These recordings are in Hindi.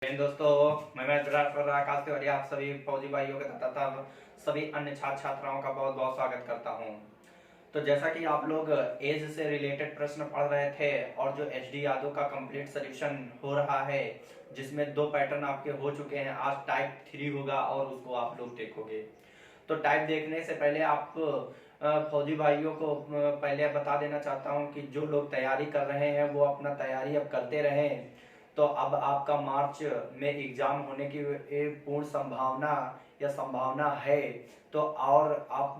दोस्तों, मैं आकाश तिवारी आप सभी फौजी भाइयों का तथा सभी अन्य छात्र छात्राओं का बहुत बहुत स्वागत करता हूं। तो जैसा कि आप लोग एज से रिलेटेड प्रश्न पढ़ रहे थे और जो एचडी यादव का कंप्लीट सॉल्यूशन हो रहा है, जिसमें 2 पैटर्न आपके हो चुके हैं, आज टाइप 3 होगा और उसको आप लोग देखोगे। तो टाइप देखने से पहले आप फौजी भाइयों को पहले बता देना चाहता हूं कि जो लोग तैयारी कर रहे हैं वो अपना तैयारी अब करते रहें। तो अब आपका मार्च में एग्जाम होने की पूर्ण संभावना है। तो और आप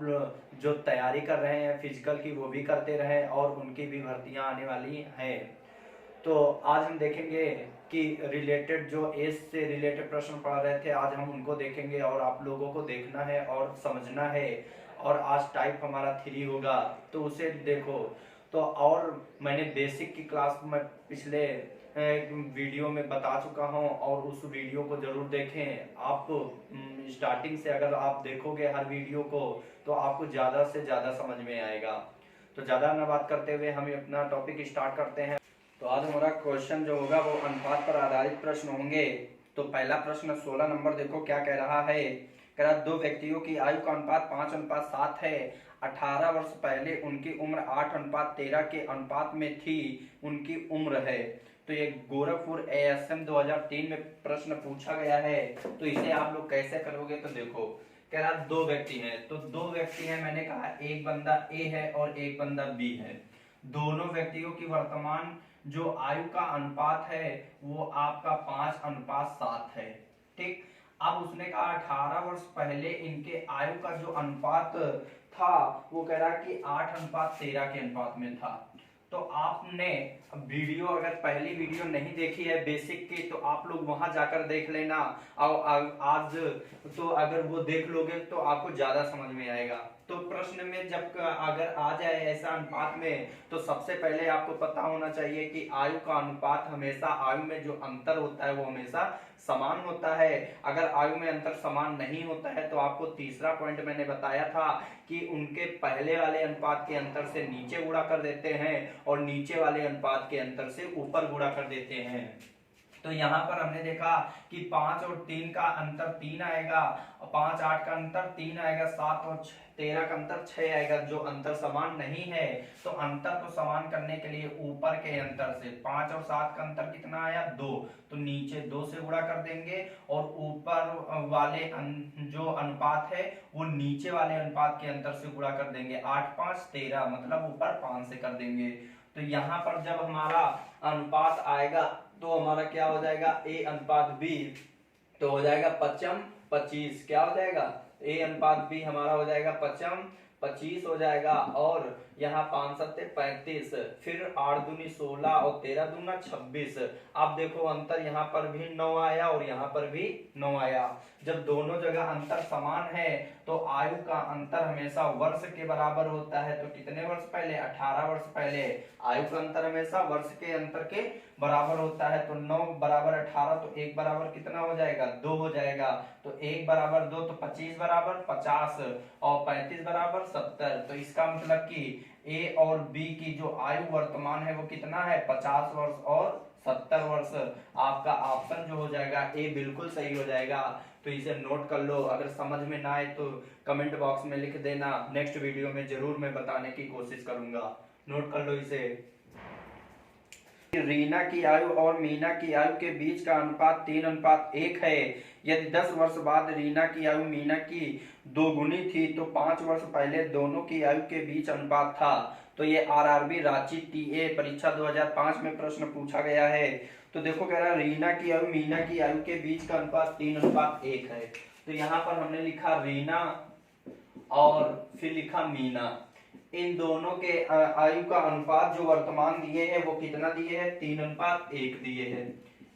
जो तैयारी कर रहे हैं फिजिकल की वो भी करते रहें और उनकी भी भर्तियां आने वाली हैं। तो आज हम देखेंगे कि रिलेटेड जो एज से रिलेटेड प्रश्न पढ़ रहे थे, आज हम उनको देखेंगे और आप लोगों को देखना है और समझना है। और आज टाइप हमारा 3 होगा तो उसे देखो। तो और मैंने बेसिक की क्लास में पिछले वीडियो में बता चुका हूं और उस वीडियो को जरूर देखें। आप स्टार्टिंग से अगर आप देखोगे हर वीडियो को तो आपको ज्यादा से ज्यादा समझ में आएगा। तो ज्यादा न बात करते हुए हम अपना टॉपिक स्टार्ट करते हैं। तो आज हमारा क्वेश्चन जो होगा वो अनुपात पर आधारित प्रश्न होंगे। तो पहला प्रश्न 16 नंबर देखो क्या कह रहा है। कह रहा 2 व्यक्तियों की आयु का अनुपात 5:7 है। 18 वर्ष पहले उनकी उम्र 8:13 के अनुपात में थी। उनकी उम्र है। तो ये गोरखपुर एएसएम 2003 में प्रश्न पूछा गया है। तो इसे आप लोग कैसे करोगे। तो देखो कह रहा 2 व्यक्ति हैं। तो 2 व्यक्ति हैं, मैंने कहा एक बंदा ए है और एक बंदा बी है। दोनों व्यक्तियों की वर्तमान जो आयु का अनुपात है वो आपका 5:7 है। ठीक। अब उसने कहा 18 वर्ष पहले इनके आयु का जो अनुपात था वो कह रहा कि 8:13 के अनुपात में था। तो आपने वीडियो अगर पहली वीडियो नहीं देखी है बेसिक की तो आप लोग वहां जाकर देख लेना। और आज तो अगर वो देख लोगे तो आपको ज्यादा समझ में आएगा। तो प्रश्न में जब अगर आ जाए ऐसा अनुपात में तो सबसे पहले आपको पता होना चाहिए कि आयु का अनुपात हमेशा आयु में जो अंतर होता है वो हमेशा समान होता है। अगर आयु में अंतर समान नहीं होता है तो आपको तीसरा पॉइंट मैंने बताया था कि उनके पहले वाले अनुपात के अंतर से नीचे गुणा कर देते हैं और नीचे वाले अनुपात के अंतर से ऊपर गुणा कर देते हैं। तो यहाँ पर हमने देखा कि 5 और 3 का अंतर 3 आएगा, 5 8 का अंतर 3 आएगा, 7 और 13 का अंतर 6 आएगा। जो अंतर समान नहीं है तो अंतर को समान करने के लिए ऊपर के अंतर से 5 और 7 का अंतर कितना आया 2, तो नीचे 2 से गुणा कर देंगे और ऊपर वाले जो अनुपात है वो नीचे वाले अनुपात के अंतर से गुणा कर देंगे। 8 5 13 मतलब ऊपर 5 से कर देंगे। तो यहाँ पर जब हमारा अनुपात आएगा तो हमारा क्या हो जाएगा A अनुपात B, तो हो जाएगा 5:25। क्या हो जाएगा A अनुपात B हमारा हो जाएगा 5:25 हो जाएगा। और यहाँ 5 7 35, फिर 8 दूनी 16 और 13 दूना 26। आप देखो अंतर यहाँ पर भी 9 आया और यहाँ पर भी 9 आया। जब दोनों जगह अंतर समान है तो आयु का अंतर हमेशा वर्ष के बराबर होता है। तो कितने वर्ष पहले 18 वर्ष पहले आयु का अंतर हमेशा वर्ष के अंतर के बराबर होता है। तो 9 बराबर 18, तो 1 बराबर कितना हो जाएगा 2 हो जाएगा। तो 1 बराबर 2, तो 25 बराबर 50 और 35 बराबर 70। तो इसका मतलब कि ए और बी की जो आयु वर्तमान है वो कितना है 50 वर्ष और 70 वर्ष। आपका ऑप्शन जो हो जाएगा ए बिल्कुल सही हो जाएगा। तो इसे नोट कर लो। अगर समझ में ना आए तो कमेंट बॉक्स में लिख देना, नेक्स्ट वीडियो में जरूर मैं बताने की कोशिश करूंगा। नोट कर लो इसे। रीना की आयु और मीना की आयु के बीच का अनुपात 3:1 है। यदि 10 वर्ष बाद रीना की आयु मीना की दोगुनी थी तो 5 वर्ष पहले दोनों की आयु के बीच अनुपात था। तो ये आरआरबी रांची टीए परीक्षा 2005 में प्रश्न पूछा गया है। तो देखो कह रहा है रीना की आयु मीना की आयु के बीच का अनुपात 3:1 है। तो यहाँ पर हमने लिखा रीना और फिर लिखा मीना। इन दोनों के आयु का अनुपात जो वर्तमान दिए हैं वो कितना दिए हैं 3:1 दिए हैं।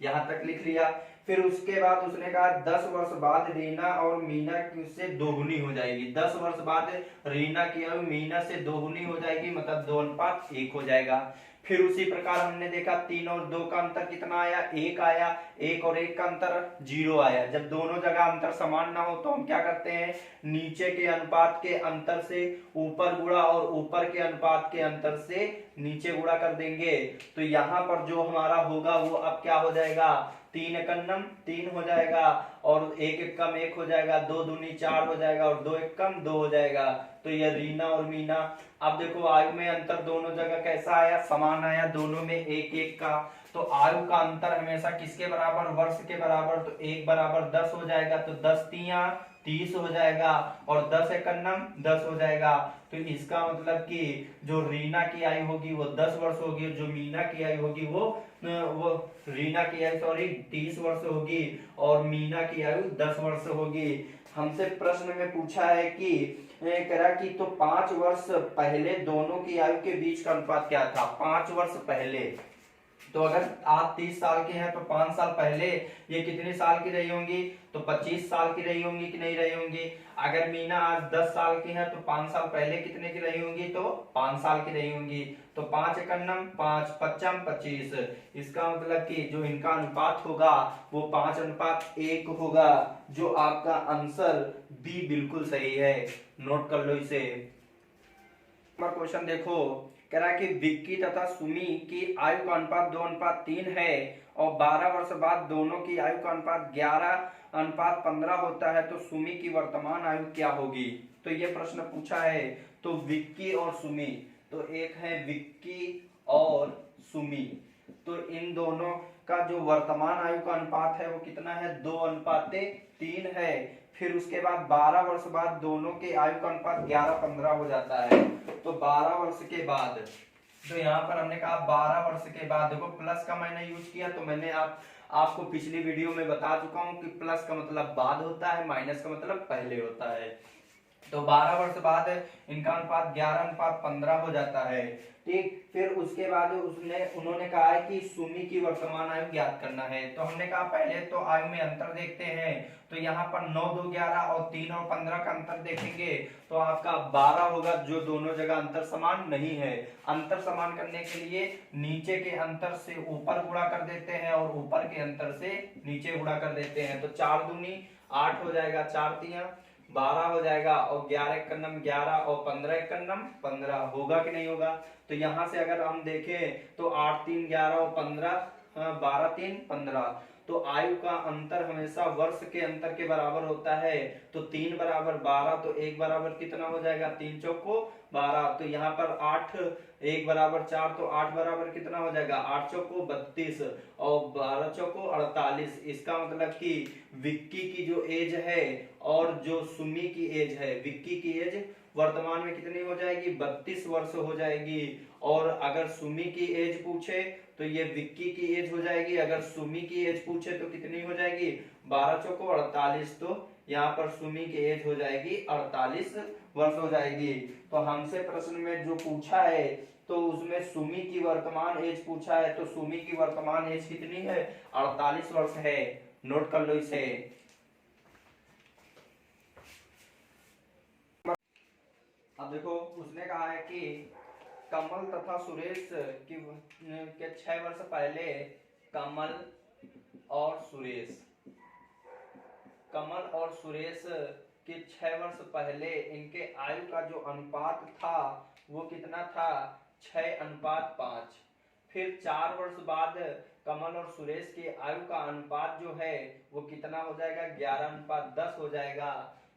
यहाँ तक लिख लिया। फिर उसके बाद उसने कहा 10 वर्ष बाद रीना और मीना से दोगुनी हो जाएगी। 10 वर्ष बाद रीना की आयु मीना से दोगुनी हो जाएगी, मतलब 2:1 हो जाएगा। फिर उसी प्रकार हमने देखा 3 और 2 का अंतर कितना आया, 1 आया, 1 और 1 का अंतर 0 आया। जब दोनों जगह अंतर समान ना हो तो हम क्या करते हैं, नीचे के अनुपात के अंतर से ऊपर गुणा और ऊपर के अनुपात के अंतर से नीचे गुणा कर देंगे। तो यहाँ पर जो हमारा होगा वो अब क्या हो जाएगा, 3 एकन्नम 3 हो जाएगा और 1 एकम 1 हो जाएगा, 2 दूनी 4 हो जाएगा और 2 एकम 2 हो जाएगा। तो ये रीना और मीना। अब देखो आयु में अंतर दोनों जगह कैसा आया, समान आया, दोनों में 1 1 का। तो आयु का अंतर हमेशा किसके बराबर, वर्ष के बराबर। तो 1 बराबर 10 हो जाएगा, तो 10 तिया 30 हो जाएगा और 10 एकन्नम 10 हो जाएगा। तो इसका मतलब कि जो रीना की आयु होगी वो 10 वर्ष होगी, जो मीना की आयु होगी वो रीना की आयु 30 वर्ष होगी और मीना की आयु 10 वर्ष होगी। हमसे प्रश्न में पूछा है कि कह रहा कि तो 5 वर्ष पहले दोनों की आयु के बीच का अनुपात क्या था। 5 वर्ष पहले, तो अगर आप 30 साल के हैं तो 5 साल पहले ये कितने साल की रही होंगी, तो 25 साल की रही होंगी कि नहीं रही होंगी। अगर मीना आज 10 साल की है तो 5 साल पहले कितने की रही होंगी, तो 5 साल की रही होंगी। तो 5 एकन्नम 5 पच्चम 25। इसका मतलब कि जो इनका अनुपात होगा वो 5:1 होगा, जो आपका आंसर बी बिल्कुल सही है। नोट कर लो इसे। क्वेश्चन देखो, कह रहा है कि विक्की तथा सुमी की आयु का अनुपात 2:3 है और 12 वर्ष बाद दोनों की आयु का अनुपात 11:15 होता है, तो सुमी की वर्तमान आयु क्या होगी। तो ये प्रश्न पूछा है। तो विक्की और सुमी, तो एक है विक्की और सुमी, तो इन दोनों का जो वर्तमान आयु का अनुपात है वो कितना है, 2:3 है। फिर उसके बाद 12 वर्ष बाद दोनों के आयु का अनुपात 11:15 हो जाता है। तो 12 वर्ष के बाद, तो यहाँ पर हमने कहा 12 वर्ष के बाद, देखो प्लस का मैंने यूज किया, तो मैंने आपको पिछली वीडियो में बता चुका हूँ कि प्लस का मतलब बाद होता है, माइनस का मतलब पहले होता है। तो 12 वर्ष बाद इनका अनुपात 11:15 हो जाता है। ठीक, फिर उसके बाद उन्होंने कहा है कि सुमी की वर्तमान आयु ज्ञात करना है। तो हमने कहा पहले तो आयु में अंतर देखते हैं। तो यहाँ पर 9 2 11 और 3 और 15 का अंतर देखेंगे तो आपका 12 होगा, जो दोनों जगह अंतर समान नहीं है। अंतर समान करने के लिए नीचे के अंतर से ऊपर गुणा कर देते हैं और ऊपर के अंतर से नीचे गुणा कर देते हैं। तो 4 दूनी 8 हो जाएगा, 4 तिया 12 हो जाएगा और 11 एकन्नम 11 और 15 एकन्नम 15 होगा कि नहीं होगा। तो यहाँ से अगर हम देखें तो 8 3 11 और 15, 12 3 15। तो आयु का अंतर हमेशा वर्ष के अंतर के बराबर होता है। तो 3 बराबर 12, तो 1 बराबर कितना हो जाएगा, 3 चौको 12। तो यहाँ पर 8 1 बराबर 4, तो 8 बराबर कितना हो जाएगा, 8 चौको 32 और 12 चौको 48। इसका मतलब कि विक्की की जो एज है और जो सुमी की एज है, विक्की की एज वर्तमान में कितनी हो जाएगी, 32 वर्ष हो जाएगी। और अगर सुमी की एज पूछे तो ये विक्की की एज हो जाएगी, अगर सुमी की एज पूछे तो कितनी हो जाएगी, 12 चौको 48। तो यहाँ पर सुमी की एज हो जाएगी 48 वर्ष हो जाएगी। तो हमसे प्रश्न में जो पूछा है तो उसमें सुमी की वर्तमान एज पूछा है, तो सुमी की वर्तमान एज कितनी है, 48 वर्ष है। नोट कर लो इसे। अब देखो उसने कहा है कि कमल तथा सुरेश के 6 वर्ष पहले कमल और सुरेश के 6 वर्ष पहले इनके आयु का जो अनुपात था वो कितना था, 6:5। फिर 4 वर्ष बाद कमल और सुरेश के आयु का अनुपात जो है वो कितना हो जाएगा, 11:10 हो जाएगा।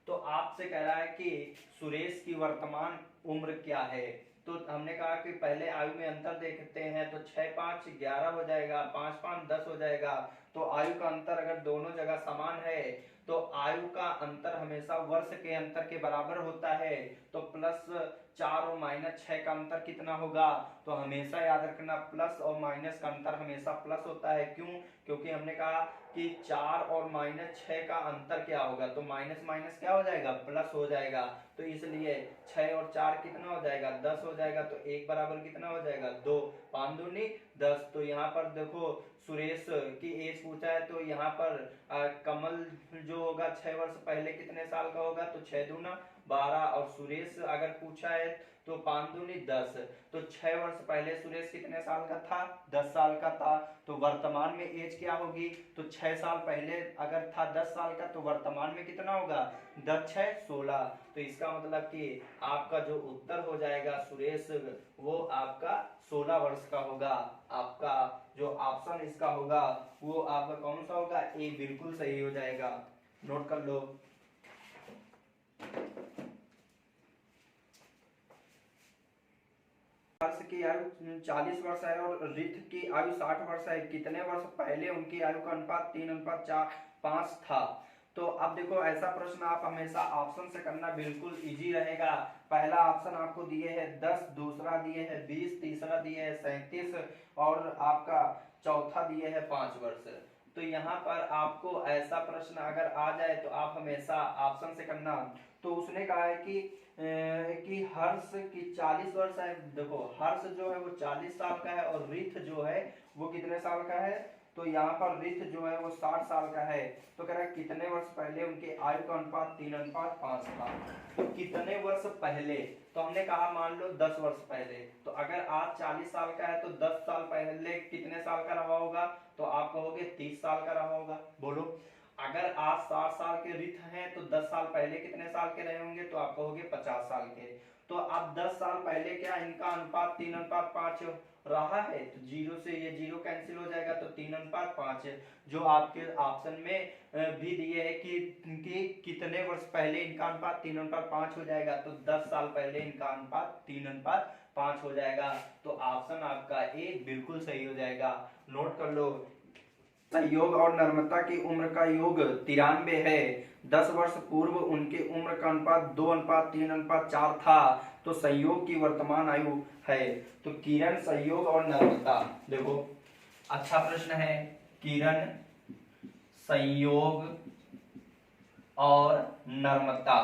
तो आपसे कह रहा है कि सुरेश की वर्तमान उम्र क्या है। तो हमने कहा कि पहले आयु में अंतर देखते हैं, तो 6 5 11 हो जाएगा, 5 5 10 हो जाएगा। तो आयु का अंतर अगर दोनों जगह समान है तो आयु का अंतर हमेशा वर्ष के अंतर के बराबर होता है। तो +4 और -6 का अंतर कितना होगा, तो हमेशा याद रखना प्लस और माइनस का अंतर हमेशा प्लस होता है। क्यों, क्योंकि हमने कहा कि 4 और -6 का अंतर क्या होगा, तो माइनस माइनस क्या हो जाएगा, प्लस हो जाएगा। तो इसलिए 6 और 4 कितना हो जाएगा, 10 हो जाएगा। तो 1 बराबर कितना हो जाएगा, 2 5 दूनी 10। तो यहाँ पर देखो सुरेश की एज पूछा है, तो यहाँ पर कमल जो होगा 6 वर्ष पहले कितने साल का होगा, तो 6 दूना 12 और सुरेश अगर पूछा है तो 5 दूनी 10, तो 6 वर्ष पहले सुरेश कितने साल का था? 10 साल का था। तो वर्तमान में एज क्या होगी? तो 6 साल पहले अगर था 10 साल का तो वर्तमान में कितना होगा? 10 6 16। तो इसका मतलब कि आपका जो उत्तर हो जाएगा सुरेश वो आपका 16 वर्ष का होगा। आपका जो ऑप्शन इसका होगा वो आपका कौन सा होगा? ए बिल्कुल सही हो जाएगा। नोट कर लो। हर्ष की आयु 40 वर्ष है और रिथ की आयु 60 वर्ष है। कितने वर्ष पहले उनकी आयु का अनुपात 3:4:5 था? तो अब देखो ऐसा प्रश्न आप हमेशा ऑप्शन से करना बिल्कुल इजी रहेगा। पहला ऑप्शन आपको दिए है 10, दूसरा दिए है 20, तीसरा दिए है 37 और आपका चौथा दिए है 5 वर्ष। तो यहाँ पर आपको ऐसा प्रश्न अगर आ जाए तो आप हमेशा ऑप्शन से करना। तो उसने कहा है कि हर्ष की 40 वर्ष है। देखो हर्ष जो है वो 40 साल का है और रिथ जो है वो कितने साल का है? तो यहाँ पर रिथ जो है वो 60 साल का है। तो कह रहा है कितने वर्ष पहले उनके आयु का अनुपात 3:5 था। तो कितने वर्ष पहले? तो हमने कहा मान लो 10 वर्ष पहले। तो अगर आज 40 साल का है तो 10 साल पहले कितने साल का रहा होगा? तो आप कहोगे 30 साल का रहा होगा। बोलो अगर आज 60 साल के रिथ हैं तो 10 साल पहले कितने साल के रहे होंगे? तो आप कहोगे 50 साल के। तो अब 10 साल पहले क्या इनका अनुपात 3:5 रहा है? तो जीरो से ये जीरो कैंसिल हो जाएगा तो 3:5 जो आपके ऑप्शन में भी दिए है कि कितने वर्ष पहले इनका अनुपात 3:5 हो जाएगा। तो 10 साल पहले इनका अनुपात 3:5 हो जाएगा। तो ऑप्शन आपका ए बिल्कुल सही हो जाएगा। नोट कर लो। संयोग और नम्रता की उम्र का योग 93 है। 10 वर्ष पूर्व उनके उम्र का अनुपात 2:3:4 था। तो संयोग की वर्तमान आयु है। तो किरण, संयोग और नम्रता, देखो अच्छा प्रश्न है। किरण, संयोग और नम्रता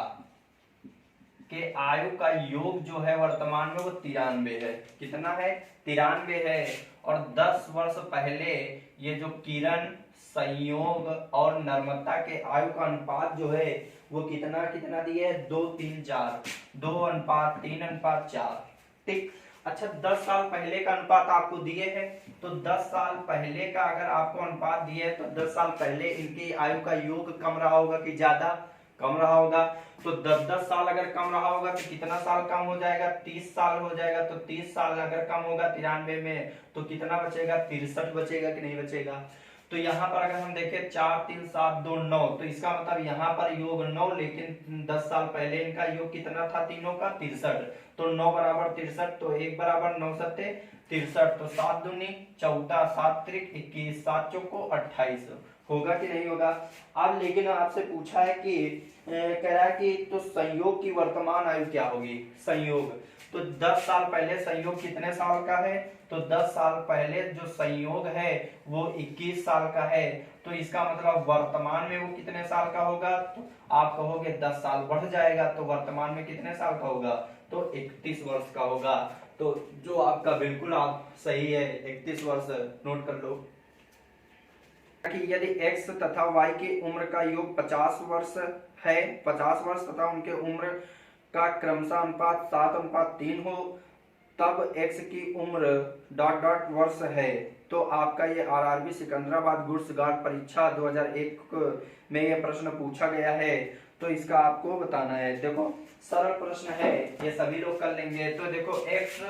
के आयु का योग जो है वर्तमान में वो 93 है। कितना है? 93 है। और 10 वर्ष पहले ये जो किरण, संयोग और नम्रता के आयु का अनुपात जो है वो कितना कितना दिए है? 2:3:4, 2:3:4। ठीक। अच्छा 10 साल पहले का अनुपात आपको दिए है। तो 10 साल पहले का अगर आपको अनुपात दिए है तो 10 साल पहले इनकी आयु का योग कम रहा होगा कि ज्यादा? कम रहा होगा। तो 10-10 साल अगर कम रहा होगा तो कितना साल कम हो जाएगा? 30 साल हो जाएगा। तो 30 साल अगर कम होगा 93 में तो कितना बचेगा? 63 बचेगा कि नहीं बचेगा? तो यहाँ पर अगर हम देखें 4 3 7 2 9 तो इसका मतलब यहाँ पर योग 9, लेकिन 10 साल पहले इनका योग कितना था तीनों का? 63। तो 9 बराबर 63, तो 1 बराबर 9 सत्ते 63। तो 7 दूनी 14, 7 त्रिक 21, 7 चौको 28 होगा कि नहीं होगा? अब लेकिन आपसे पूछा है कि कह रहा है कि तो संयोग की वर्तमान आयु क्या होगी? संयोग तो 10 साल पहले संयोग कितने साल का है? तो 10 साल पहले जो संयोग है वो 21 साल का है। तो इसका मतलब वर्तमान में वो कितने साल का होगा? तो आप कहोगे 10 साल बढ़ जाएगा। तो वर्तमान में कितने साल का होगा? तो 31 वर्ष का होगा। तो जो आपका बिल्कुल आप सही है 31 वर्ष। नोट कर लो कि यदि x तथा y की उम्र का योग 50 वर्ष है, 50 वर्ष तथा उनके उम्र का क्रमशः अनुपात 7:3 हो, तब x की उम्र ... वर्ष है। तो आपका ये आरआरबी सिकंदराबाद गुड्स गार्ड परीक्षा 2001 में ये प्रश्न पूछा गया है। तो इसका आपको बताना है। देखो सरल प्रश्न है, ये सभी लोग कर लेंगे। तो देखो x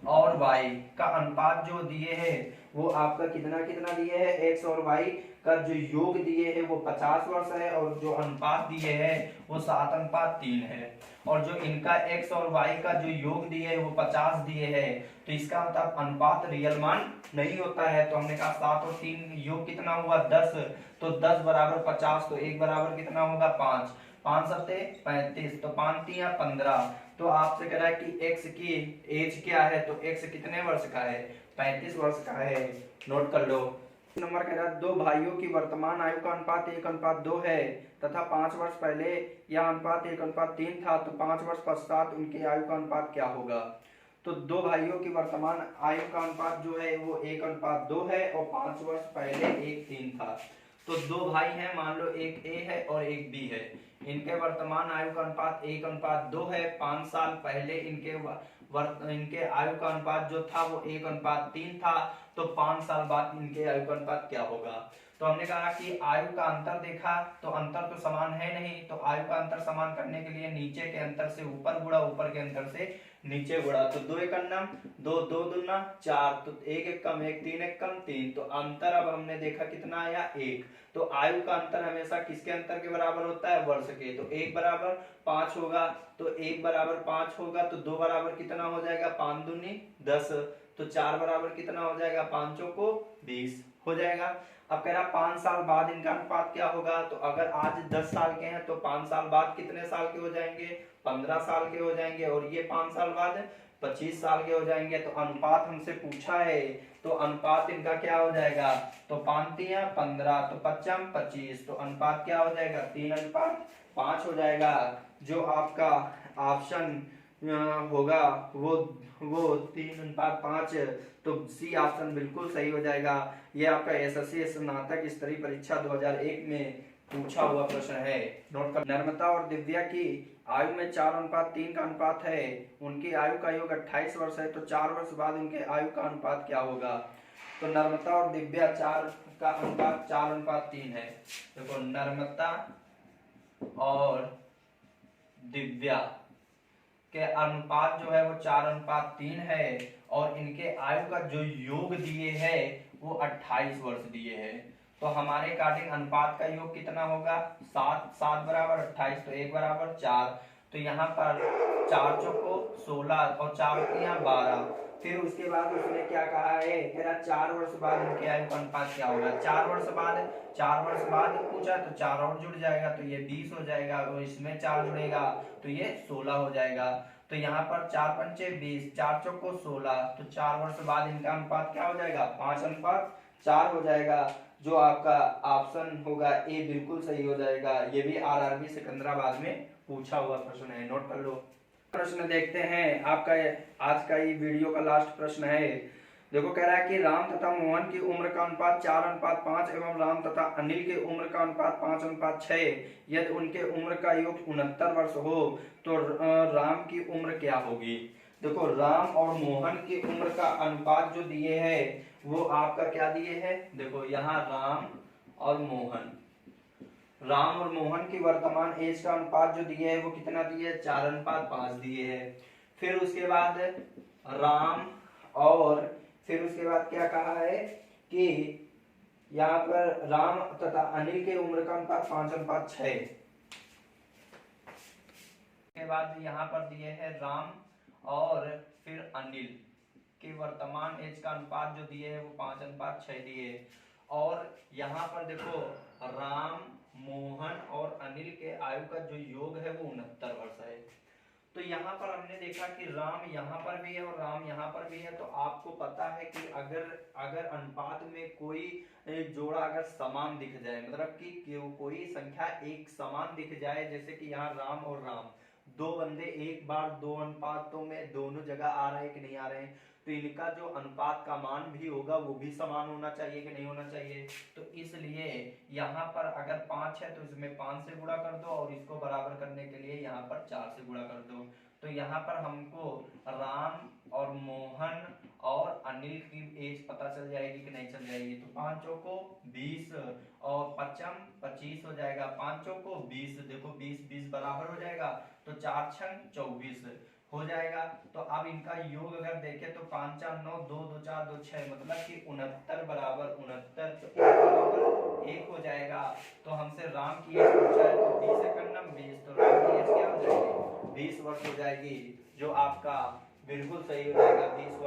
और y का अनुपात जो दिए है वो आपका कितना कितना दिए है? x और y का जो योग दिए है वो 50 वर्ष है और जो अनुपात दिए है वो 7:3 है। और जो इनका x और y का जो योग दिए है वो 50 दिए है। तो इसका मतलब अनुपात रियल मान नहीं होता है। तो हमने कहा 7 और 3 योग कितना हुआ? 10। तो 10 बराबर 50, तो 1 बराबर कितना होगा? 5, 5 सत्ते 35, तो 5 3 15। तो आपसे कह रहा है कि x की एज क्या है? तो x कितने वर्ष का है? 35 वर्ष का है। नोट कर लो। नंबर कह रहा है दो भाइयों की वर्तमान आयु का अनुपात 1:2 है तथा 5 वर्ष पहले यह अनुपात 1:3 था। तो 5 वर्ष पश्चात उनकी आयु का अनुपात क्या होगा? तो दो भाइयों की वर्तमान आयु का अनुपात जो है वो 1:2 है और 5 वर्ष पहले 1:3 था। तो दो भाई हैं, मान लो एक ए है और एक बी है। इनके वर्तमान आयु का अनुपात 1:2 है। 5 साल पहले इनके आयु का अनुपात जो था वो 1:3 था। तो 5 साल बाद इनके आयु का अनुपात क्या होगा? तो हमने कहा कि आयु का अंतर देखा तो अंतर तो समान है नहीं, तो आयु का अंतर समान करने के लिए नीचे के अंतर से ऊपर गुणा, ऊपर के अंतर से नीचे गुणा। तो 2 एकम 2, 2 दूना 4, तो 1 एकम 1, 3 एकम 3, तो अंतर अब हमने देखा कितना आया 1। तो आयु का अंतर हमेशा किसके अंतर के बराबर होता है? वर्ष के। तो 1 बराबर 5 होगा, तो 1 बराबर 5 होगा, तो 2 बराबर कितना हो जाएगा? 5 दूनी 10, तो 4 बराबर कितना हो जाएगा? 5 चौको 20 हो जाएगा। अब कह रहा 5 साल बाद इनका अनुपात क्या होगा? तो अगर आज 10 साल के हैं तो 5 साल बाद कितने साल के हो जाएंगे? 15 साल के हो जाएंगे, और ये 5 साल बाद 25 साल के हो जाएंगे। तो अनुपात हमसे पूछा है, तो अनुपात इनका क्या हो जाएगा? तो 5 तिया 15, तो 5 25, तो अनुपात क्या हो जाएगा? 3:5 हो जाएगा। जो आपका ऑप्शन होगा वो 3:5, तो सी ऑप्शन बिल्कुल सही हो जाएगा। ये आपका एसएससी स्नातक स्तरीय परीक्षा 2001 में पूछा हुआ प्रश्न है। नोट कर। नर्मदा और दिव्या की आयु में 4:3 का अनुपात है। उनकी आयु का योग 28 वर्ष है, तो 4 वर्ष बाद उनके आयु का अनुपात क्या होगा? तो नर्मदा और दिव्या 4 का अनुपात 4:3 है। देखो नर्मदा और दिव्या के अनुपात जो है वो 4:3 है, और इनके आयु का जो योग दिए है वो 28 वर्ष दिए है। तो हमारे अकॉर्डिंग अनुपात का योग कितना होगा? 7, 7 बराबर 28, तो 1 बराबर 4, तो यहाँ पर 4 चौको 16 और 4 तिया 12। फिर उसके बाद उसने क्या कहा है? कह रहा 4 वर्ष बाद इनके आयु का अनुपात क्या होगा? 4 वर्ष बाद पूछा तो 4 और जुड़ जाएगा, तो ये 20 हो जाएगा, और इसमें 4 जुड़ेगा तो ये 16 हो जाएगा। तो यहाँ पर 4 पंचे 20, 4 चौको 16, तो 4 वर्ष बाद इनका अनुपात क्या हो जाएगा? 5:4 हो जाएगा। जो आपका ऑप्शन होगा ए बिल्कुल सही हो जाएगा। ये भी आरआरबी सिकंदराबाद में पूछा हुआ प्रश्न है, नोट कर लो। प्रश्न देखते हैं, आपका आज का ये वीडियो का लास्ट प्रश्न है। देखो कह रहा है कि राम तथा मोहन की उम्र का अनुपात 4:5 एवं राम तथा अनिल की उम्र का अनुपात 5:6। यदि उनके उम्र का योग 69 वर्ष हो तो राम की उम्र क्या होगी? देखो राम और मोहन की उम्र का अनुपात जो दिए है वो आपका क्या दिए है? देखो यहाँ राम और मोहन की वर्तमान एज का अनुपात जो दिए है वो कितना दिए है? 4:5 दिए है। फिर उसके बाद क्या कहा है कि यहाँ पर राम तथा अनिल के उम्र का अनुपात 5:6। के बाद यहाँ पर दिए है राम और फिर अनिल के वर्तमान एज का अनुपात जो दिए है वो 5:6 दिए। और यहाँ पर देखो राम, मोहन और अनिल के आयु का जो योग है वो 69 वर्ष है। तो यहाँ पर हमने देखा कि राम यहाँ पर भी है और राम यहाँ पर भी है। तो आपको पता है कि अगर अनुपात में कोई जोड़ा अगर समान दिख जाए, मतलब कि कोई संख्या एक समान दिख जाए, जैसे कि यहाँ राम और राम दो बंदे एक बार दो अनुपातों में दोनों जगह आ रहे हैं कि नहीं आ रहे हैं, तो इनका जो अनुपात का मान भी होगा वो भी समान होना चाहिए कि नहीं होना चाहिए। तो इसलिए यहाँ पर अगर 5 है तो इसमें 5 से गुणा कर दो, और इसको बराबर करने के लिए यहाँ पर 4 से गुणा कर दो। तो यहाँ पर हमको राम और मोहन और अनिल की एज पता चल जाएगी कि नहीं चल जाएगी। तो 5 चौको 20 और 5 25 हो जाएगा। 5 चौको 20, देखो 20 बराबर हो जाएगा, तो 4 छंग 24 हो जाएगा। तो अब इनका योग अगर देखें तो 5 4 9, 2 2 4 2 6, मतलब कि 69 बराबर 69, तो 1 बराबर 1 हो जाएगा। तो हमसे राम की एज पूछा है, तो 20 एकम 20, तो राम की एज क्या हो जाएगी? 20 वर्ष हो जाएगी, जो आपका बिल्कुल सही हो जाएगा, 20 वर्ष।